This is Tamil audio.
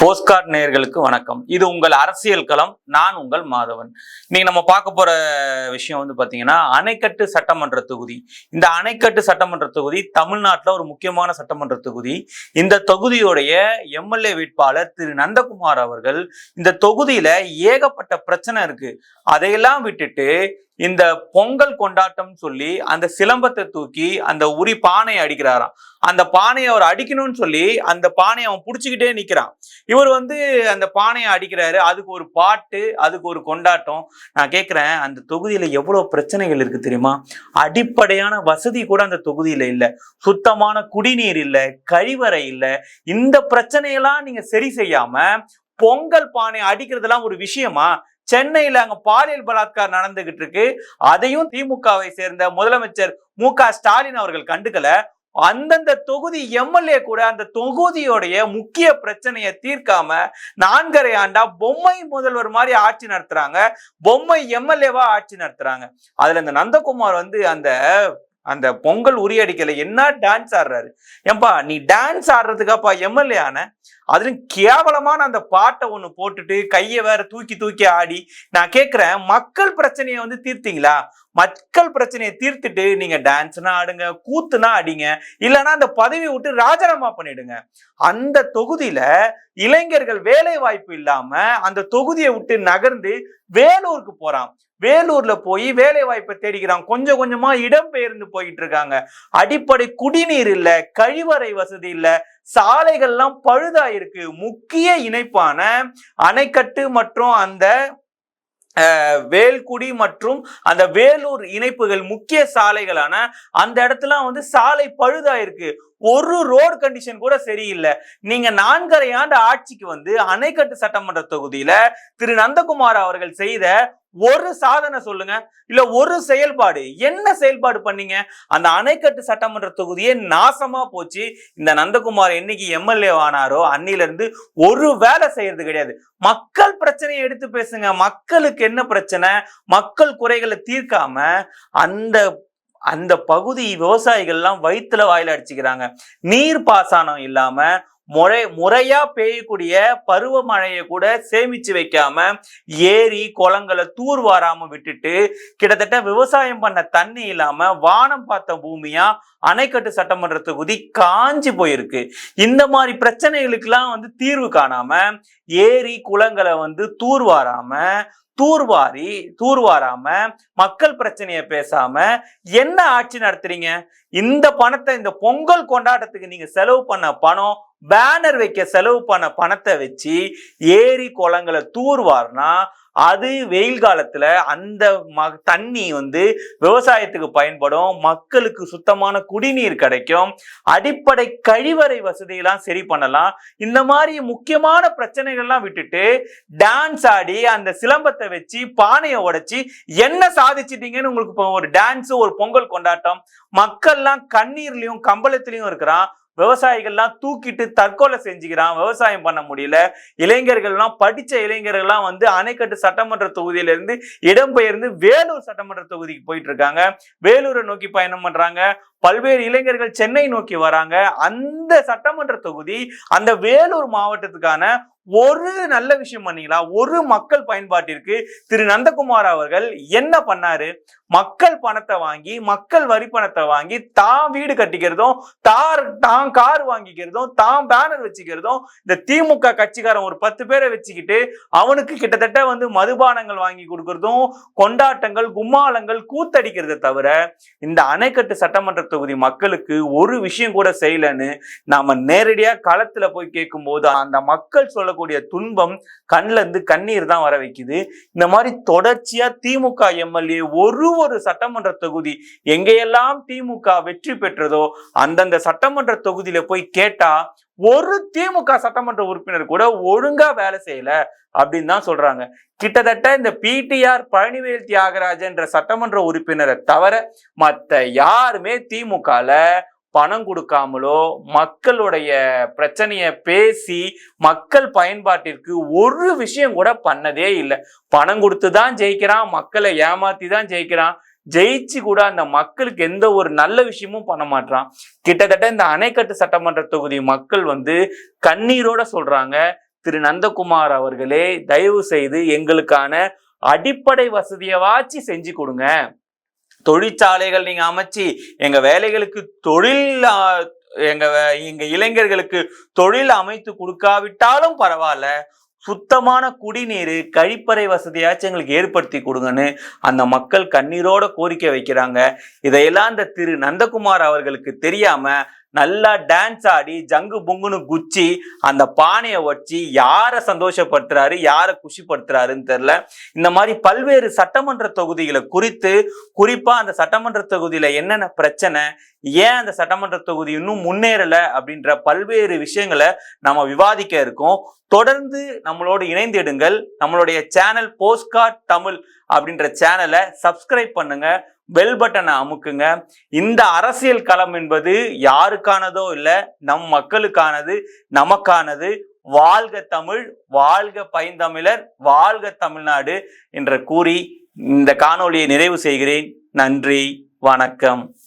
போஸ்ட்கார்ட் நேயர்களுக்கு வணக்கம். இது உங்கள் அரசியல் களம். நான் உங்கள் மாதவன். இன்னைக்கு நம்ம பார்க்க போற விஷயம் பாத்தீங்கன்னா அணைக்கட்டு சட்டமன்ற தொகுதி. இந்த அணைக்கட்டு சட்டமன்ற தொகுதி தமிழ்நாட்டில் ஒரு முக்கியமான சட்டமன்ற தொகுதி. இந்த தொகுதியுடைய எம்எல்ஏ வேட்பாளர் திரு நந்தகுமார் அவர்கள் இந்த தொகுதியில ஏகப்பட்ட பிரச்சனை இருக்கு. அதையெல்லாம் விட்டுட்டு இந்த பொங்கல் கொண்டாட்டம் சொல்லி அந்த சிலம்பத்தை தூக்கி அந்த உரி பானையை அடிக்கிறாராம். அந்த பானையை அவர் அடிக்கணும்னு சொல்லி அந்த பானையை அவன் புடிச்சுக்கிட்டே நிக்கிறான். இவர் அந்த பானையை அடிக்கிறாரு. அதுக்கு ஒரு பாட்டு, அதுக்கு ஒரு கொண்டாட்டம். நான் கேட்கிறேன், அந்த தொகுதியில எவ்வளவு பிரச்சனைகள் இருக்கு தெரியுமா? அடிப்படையான வசதி கூட அந்த தொகுதியில இல்ல. சுத்தமான குடிநீர் இல்ல, கழிவறை இல்ல. இந்த பிரச்சனையெல்லாம் நீங்க சரி செய்யாம பொங்கல் பானை அடிக்கிறதுலாம் ஒரு விஷயமா? சென்னையில அங்க பாலியல் பலாத்காரம் நடந்துகிட்டு இருக்கு. அதையும் திமுகவை சேர்ந்த முதலமைச்சர் மு.க. ஸ்டாலின் அவர்கள் கண்டுக்கல. அந்தந்த தொகுதி எம்எல்ஏ கூட அந்த தொகுதியோடைய முக்கிய பிரச்சனையை தீர்க்காம 4.5 ஆண்டா பொம்மை முதல்வர் மாதிரி ஆட்சி நடத்துறாங்க. பொம்மை எம்எல்ஏவா ஆட்சி நடத்துறாங்க. அதுல இந்த நந்தகுமார் அந்த பொங்கல் உரியடிக்கல என்ன டான்ஸ் ஆடுறாரு. ஏன்பா நீ டான்ஸ் ஆடுறதுக்காப்பா எம்எல்ஏ ஆன? அதுவும் கேவலமான அந்த பாட்டை ஒண்ணு போட்டுட்டு கையை வேற தூக்கி தூக்கி ஆடி. நான் கேட்கிறேன், மக்கள் பிரச்சனையை தீர்த்தீங்களா? மக்கள் பிரச்சனையை தீர்த்துட்டு நீங்க டான்ஸ்னா ஆடுங்க, கூத்துனா அடிங்க, இல்லைன்னா அந்த பதவி விட்டு ராஜினாமா பண்ணிடுங்க. அந்த தொகுதியில இளைஞர்கள் வேலை வாய்ப்பு இல்லாம அந்த தொகுதியை விட்டு நகர்ந்து வேலூருக்கு போறான். வேலூர்ல போய் வேலை வாய்ப்பை தேடிக்கிறான். கொஞ்சம் கொஞ்சமா இடம்பெயர்ந்து போயிட்டு இருக்காங்க. அடிப்படை குடிநீர் இல்ல, கழிவறை வசதி இல்ல, சாலைகள்லாம் பழுதாயிருக்கு. முக்கிய இணைப்பான அணைக்கட்டு மற்றும் அந்த வேல்குடி மற்றும் அந்த வேலூர் இணைப்புகள் முக்கிய சாலைகளான அந்த இடத்துல சாலை பழுதாயிருக்கு. ஒரு ரோடு கண்டிஷன் கூட சரியில்லை. நீங்க 4.5 ஆண்டு ஆட்சிக்கு அணைக்கட்டு சட்டமன்ற தொகுதியில திரு நந்தகுமார் அவர்கள் செய்த ஒரு சாதனை சொல்லுங்க, இல்ல ஒரு செயல்பாடு. என்ன செயல்பாடு பண்ணீங்க? அந்த அணைக்கட்டு சட்டமன்ற தொகுதியே நாசமா போச்சு. இந்த நந்தகுமார் என்னைக்கு எம்எல்ஏ ஆனாரோ அன்னில இருந்து ஒரு வேலை செய்யறது கிடையாது. மக்கள் பிரச்சனையை எடுத்து பேசுங்க. மக்களுக்கு என்ன பிரச்சனை? மக்கள் குறைகளை தீர்க்காம அந்த பகுதி விவசாயிகள்லாம் வயிற்றுல வாயில அடிச்சுக்கிறாங்க. நீர் பாசனம் இல்லாம முறையா பெய்யக்கூடிய பருவமழையை கூட சேமிச்சு வைக்காம ஏரி குளங்களை தூர் வாராம விட்டுட்டு கிட்டத்தட்ட விவசாயம் பண்ண தண்ணி இல்லாம வானம் பார்த்த பூமியா அணைக்கட்டு சட்டமன்ற தொகுதி காஞ்சி போயிருக்கு. இந்த மாதிரி பிரச்சனைகளுக்கெல்லாம் தீர்வு காணாம ஏரி குளங்களை தூர்வாராம மக்கள் பிரச்சனையை பேசாம என்ன ஆட்சி நடத்துறீங்க? இந்த பணத்தை இந்த பொங்கல் கொண்டாட்டத்துக்கு நீங்க செலவு பண்ண பணம், பேனர் வைக்க செலவு பண்ண பணத்தை வச்சு ஏரி குளங்களை தூர்வார்னா அது வெயில் காலத்துல அந்த தண்ணி விவசாயத்துக்கு பயன்படும், மக்களுக்கு சுத்தமான குடிநீர் கிடைக்கும், அடிப்படை கழிவறை வசதியெல்லாம் சரி பண்ணலாம். இந்த மாதிரி முக்கியமான பிரச்சனைகள்லாம் விட்டுட்டு டான்ஸ் ஆடி அந்த சிலம்பத்தை வச்சு பானையை உடைச்சி என்ன சாதிச்சிட்டீங்கன்னு உங்களுக்கு இப்போ ஒரு டான்ஸ், ஒரு பொங்கல் கொண்டாட்டம். மக்கள்லாம் கண்ணீர்லயும் கம்பளத்திலையும் இருக்கிறான். விவசாயிகள்லாம் தூக்கிட்டு தற்கொலை செஞ்சுக்கிறான். விவசாயம் பண்ண முடியல. இளைஞர்கள்லாம் படிச்ச இளைஞர்கள்லாம் அணைக்கட்டு சட்டமன்ற தொகுதியில இருந்து இடம்பெயர்ந்து வேலூர் சட்டமன்ற தொகுதிக்கு போயிட்டு இருக்காங்க. வேலூரை நோக்கி பயணம் பண்றாங்க. பல்வேறு இளைஞர்கள் சென்னை நோக்கி வராங்க. அந்த சட்டமன்ற தொகுதி அந்த வேலூர் மாவட்டத்துக்கான ஒரு நல்ல விஷயம் பண்ணீங்களா? ஒரு மக்கள் பயன்பாட்டிற்கு திரு நந்தகுமார் அவர்கள் என்ன பண்ணாரு? மக்கள் பணத்தை வாங்கி, மக்கள் வரி பணத்தை வாங்கி தான் வீடு கட்டிக்கிறதும், தான் கார் வாங்கிக்கிறதும், தான் பேனர் வச்சுக்கிறதும், இந்த திமுக கட்சிக்காரன் ஒரு 10 பேரை வச்சுக்கிட்டு அவனுக்கு கிட்டத்தட்ட மதுபானங்கள் வாங்கி கொடுக்கறதும், கொண்டாட்டங்கள், கும்மாளங்கள், கூத்தடிக்கிறத தவிர இந்த அணைக்கட்டு சட்டமன்ற தொகுதி மக்களுக்கு ஒரு விஷயம் கூட செய்யலன்னு நாம நேரடியா களத்துல போய் கேட்கும் போது அந்த மக்கள் சொல்லக்கூடிய துன்பம் கண்ல இருந்து கண்ணீர் தான் வர வைக்குது. இந்த மாதிரி தொடர்ச்சியா திமுக எம்எல்ஏ ஒரு சட்டமன்ற தொகுதி எங்கெல்லாம் திமுக வெற்றி பெற்றதோ அந்தந்த சட்டமன்ற தொகுதியில போய் கேட்டா ஒரு திமுக சட்டமன்ற உறுப்பினர் கூட ஒழுங்கா வேலை செய்யல அப்படின்னு தான் சொல்றாங்க. கிட்டத்தட்ட இந்த பிடிஆர் பழனிவேல் தியாகராஜன்ற சட்டமன்ற உறுப்பினரை தவிர மற்ற யாருமே திமுகல பணம் கொடுக்காமலோ மக்களுடைய பிரச்சனைய பேசி மக்கள் பயன்பாட்டிற்கு ஒரு விஷயம் கூட பண்ணதே இல்லை. பணம் கொடுத்துதான் ஜெயிக்கிறான், மக்களை ஏமாத்தி தான் ஜெயிக்கிறான். ஜெயிச்சு கூட அந்த மக்களுக்கு எந்த ஒரு நல்ல விஷயமும் பண்ண மாட்டான். கிட்டத்தட்ட இந்த அணைக்கட்டு சட்டமன்ற தொகுதி மக்கள் கண்ணீரோட சொல்றாங்க, திரு நந்தகுமார் அவர்களே, தயவு செய்து எங்களுக்கான அடிப்படை வசதியவாச்சு செஞ்சு கொடுங்க. தொழிற்சாலைகள் நீங்க அமைச்சு எங்க வேலைகளுக்கு தொழில் எங்க இளைஞர்களுக்கு தொழில் அமைத்து கொடுக்காவிட்டாலும் பரவாயில்ல, சுத்தமான குடிநீர் கழிப்பறை வசதியாச்சும் எங்களுக்கு ஏற்படுத்தி கொடுங்கன்னு அந்த மக்கள் கண்ணீரோட கோரிக்கை வைக்கிறாங்க. இதையெல்லாம் இந்த திரு நந்தகுமார் அவர்களுக்கு தெரியாம நல்லா டான்ஸ் ஆடி ஜங்கு பொங்குன்னு குச்சி அந்த பானையை வச்சு யாரை சந்தோஷப்படுத்துறாரு, யாரை குஷிப்படுத்துறாருன்னு தெரியல. இந்த மாதிரி பல்வேறு சட்டமன்ற தொகுதிகளை குறித்து, குறிப்பா அந்த சட்டமன்ற தொகுதியில என்னென்ன பிரச்சனை, ஏன் அந்த சட்டமன்ற தொகுதி இன்னும் முன்னேறல அப்படின்ற பல்வேறு விஷயங்களை நம்ம விவாதிக்க இருக்கோம். தொடர்ந்து நம்மளோடு இணைந்திடுங்கள். நம்மளுடைய சேனல் போஸ்ட்கார்ட் தமிழ் அப்படின்ற சேனலை சப்ஸ்கிரைப் பண்ணுங்க, பெல் பட்டனை அமுக்குங்க. இந்த அரசியல் களம் என்பது யாருக்கானதோ இல்ல, நம் மக்களுக்கானது, நமக்கானது. வாழ்க தமிழ், வாழ்க பைந்தமிழர், வாழ்க தமிழ்நாடு என்று கூறி இந்த காணொளியை நிறைவு செய்கிறேன். நன்றி, வணக்கம்.